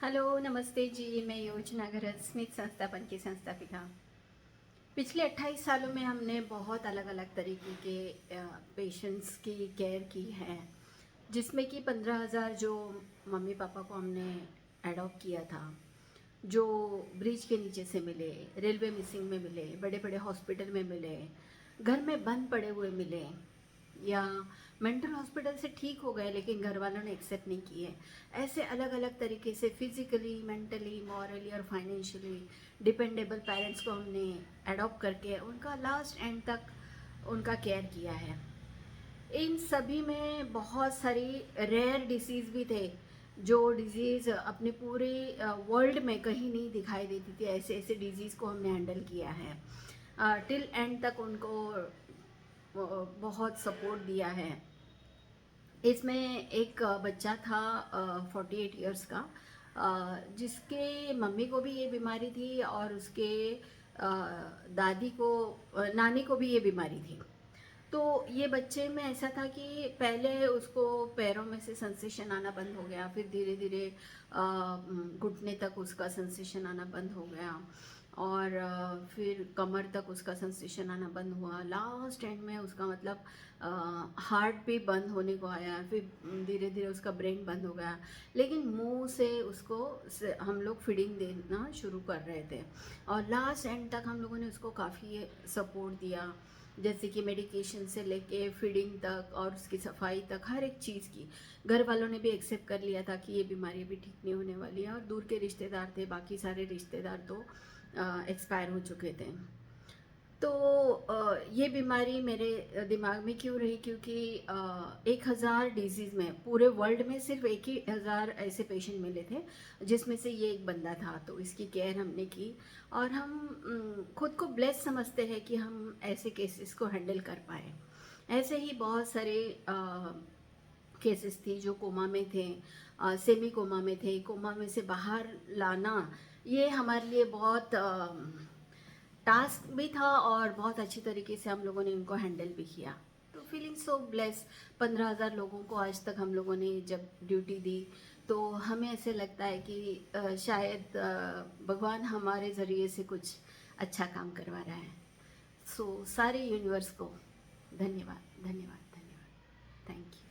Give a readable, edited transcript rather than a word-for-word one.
Hello, नमस्ते जी। मैं योजना गरज स्मिथ संस्थापन की संस्थापिका। पिछले 28 सालों में हमने बहुत अलग-अलग तरीके के पेशेंट्स की केयर की है, जिसमें कि 15,000 जो मम्मी-पापा को हमने एडॉप्ट किया था, जो ब्रिज के नीचे से मिले, रेलवे मिसिंग में मिले, बड़े-बड़े हॉस्पिटल में मिले, घर में बंद पड़े हुए मिले, या मेंटल हॉस्पिटल से ठीक हो गए लेकिन घर वालों ने एक्सेप्ट नहीं किए। ऐसे अलग अलग तरीके से फिजिकली, मेंटली, मॉरली और फाइनेंशियली डिपेंडेबल पेरेंट्स को हमने अडॉप्ट करके उनका लास्ट एंड तक उनका केयर किया है। इन सभी में बहुत सारी रेयर डिसीज़ भी थे, जो डिज़ीज़ अपने पूरे वर्ल्ड में कहीं नहीं दिखाई देती थी। ऐसे ऐसे डिज़ीज़ को हमने हैंडल किया है, टिल एंड तक उनको बहुत सपोर्ट दिया है। इसमें एक बच्चा था 48 इयर्स का, जिसके मम्मी को भी ये बीमारी थी और उसके दादी को, नानी को भी ये बीमारी थी। तो ये बच्चे में ऐसा था कि पहले उसको पैरों में से सेंसेशन आना बंद हो गया, फिर धीरे धीरे घुटने तक उसका सेंसेशन आना बंद हो गया, और फिर कमर तक उसका सेंसेशन आना बंद हुआ। लास्ट एंड में उसका मतलब हार्ट भी बंद होने को आया, फिर धीरे धीरे उसका ब्रेन बंद हो गया। लेकिन मुंह से उसको हम लोग फीडिंग देना शुरू कर रहे थे, और लास्ट एंड तक हम लोगों ने उसको काफ़ी सपोर्ट दिया, जैसे कि मेडिकेशन से लेके फीडिंग तक और उसकी सफाई तक, हर एक चीज़ की। घर वालों ने भी एक्सेप्ट कर लिया था कि ये बीमारी भी ठीक नहीं होने वाली है, और दूर के रिश्तेदार थे, बाकी सारे रिश्तेदार तो एक्सपायर हो चुके थे। तो ये बीमारी मेरे दिमाग में क्यों रही, क्योंकि 1,000 डिजीज़ में पूरे वर्ल्ड में सिर्फ 1,000 ऐसे पेशेंट मिले थे, जिसमें से ये एक बंदा था। तो इसकी केयर हमने की, और हम खुद को ब्लेस समझते हैं कि हम ऐसे केसेस को हैंडल कर पाए। ऐसे ही बहुत सारे केसेस थी जो कोमा में थे, सेमी कोमा में थे। कोमा में से बाहर लाना, ये हमारे लिए बहुत टास्क भी था, और बहुत अच्छी तरीके से हम लोगों ने उनको हैंडल भी किया। तो फीलिंग सो ब्लेस। 15,000 लोगों को आज तक हम लोगों ने जब ड्यूटी दी, तो हमें ऐसे लगता है कि शायद भगवान हमारे ज़रिए से कुछ अच्छा काम करवा रहा है। सो सारे यूनिवर्स को धन्यवाद, धन्यवाद, धन्यवाद। Thank you.